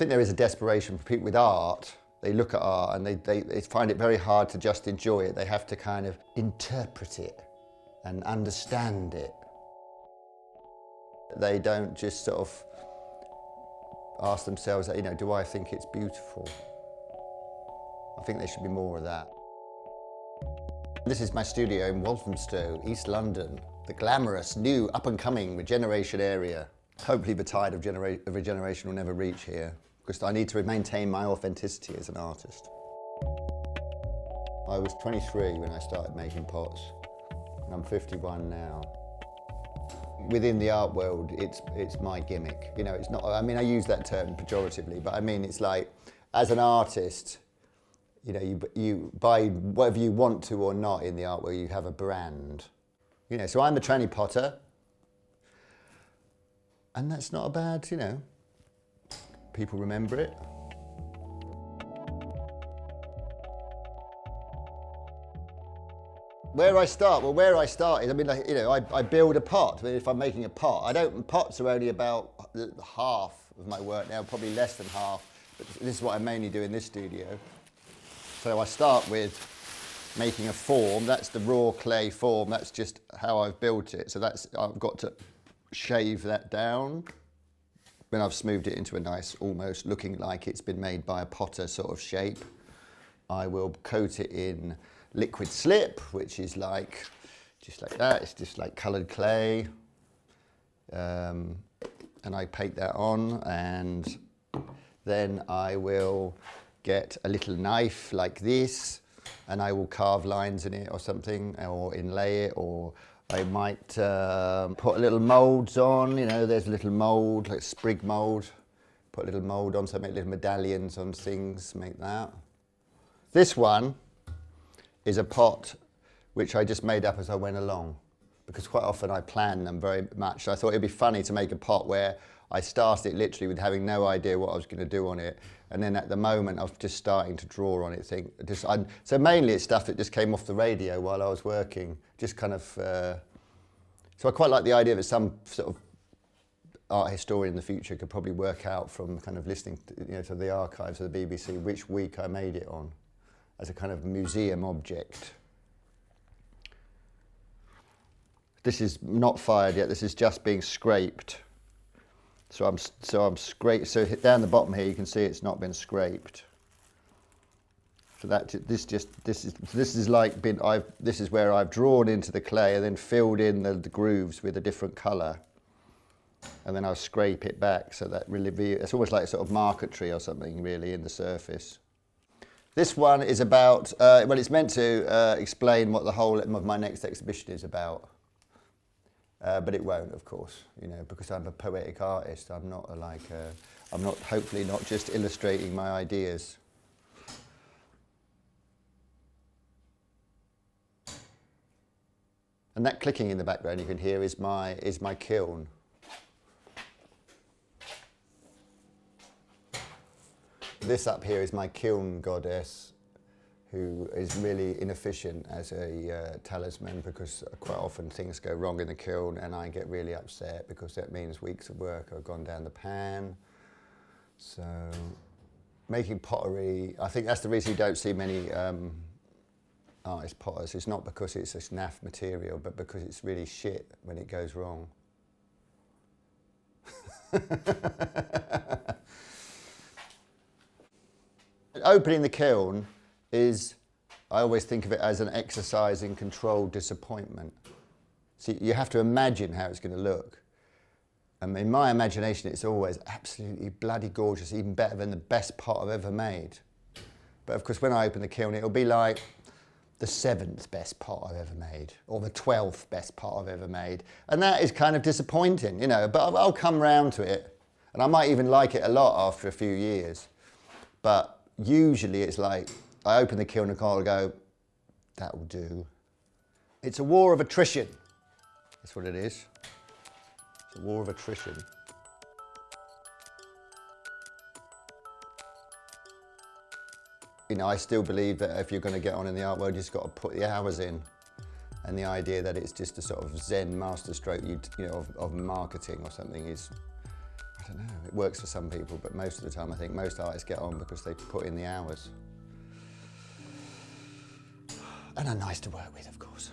think there is a desperation for people with art. They look at art and they find it very hard to just enjoy it. They have to kind of interpret it and understand it. They don't just sort of ask themselves, you know, do I think it's beautiful? I think there should be more of that. This is my studio in Walthamstow, East London, the glamorous, new, up-and-coming regeneration area. Hopefully the tide of regeneration will never reach here, because I need to maintain my authenticity as an artist. I was 23 when I started making pots, and I'm 51 now. Within the art world, it's my gimmick. You know, it's not, I mean, I use that term pejoratively, but I mean, it's like, as an artist, you know, you buy whatever you want to or not in the art world, you have a brand. You know, so I'm a tranny potter, and that's not a bad, you know, people remember it. Where I start? Well, where I start is, I mean, like, you know, I build a pot. I mean, if I'm making a pot, pots are only about half of my work now, probably less than half, but this is what I mainly do in this studio. So I start with making a form. That's the raw clay form. That's just how I've built it. So that's, I've got to shave that down. When I've smoothed it into a nice, almost looking like it's been made by a potter sort of shape, I will coat it in liquid slip, which is like, just like that. It's just like coloured clay. And I paint that on, and then I will get a little knife like this, and I will carve lines in it or something, or inlay it, or I might put little moulds on. You know, there's a little mould, like sprig mould. Put a little mould on, so I make little medallions on things, make that. This one is a pot which I just made up as I went along, because quite often I plan them very much. So I thought it'd be funny to make a pot where I started it literally with having no idea what I was going to do on it, and then at the moment I was just starting to draw on it. So mainly it's stuff that just came off the radio while I was working, just kind of. So I quite like the idea that some sort of art historian in the future could probably work out from kind of listening to, you know, to the archives of the BBC which week I made it on, as a kind of museum object. This is not fired yet. This is just being scraped. So I'm scraped. So down the bottom here, you can see it's not been scraped. So this is where I've drawn into the clay and then filled in the grooves with a different colour, and then I'll scrape it back so that really it's almost like a sort of marquetry or something really in the surface. This one is about well, it's meant to explain what the whole of my next exhibition is about. But it won't, of course, you know, because I'm a poetic artist. I'm not I'm not, hopefully not just illustrating my ideas. And that clicking in the background you can hear is my kiln. This up here is my kiln goddess, who is really inefficient as a talisman, because quite often things go wrong in the kiln and I get really upset because that means weeks of work have gone down the pan. So making pottery, I think that's the reason you don't see many artist potters. It's not because it's a naff material, but because it's really shit when it goes wrong. Opening the kiln is, I always think of it as an exercise in controlled disappointment. See, you have to imagine how it's going to look. And in my imagination, it's always absolutely bloody gorgeous, even better than the best pot I've ever made. But of course, when I open the kiln, it'll be like the 7th best pot I've ever made, or the 12th best pot I've ever made. And that is kind of disappointing, you know, but I'll come round to it. And I might even like it a lot after a few years. But usually it's like, I open the kiln and I'll go, that will do. It's a war of attrition. That's what it is. It's a war of attrition. You know, I still believe that if you're going to get on in the art world, you've just got to put the hours in. And the idea that it's just a sort of Zen masterstroke, you know, of marketing or something is, I I don't know, it works for some people, but most of the time I think most artists get on because they put in the hours. And are nice to work with, of course.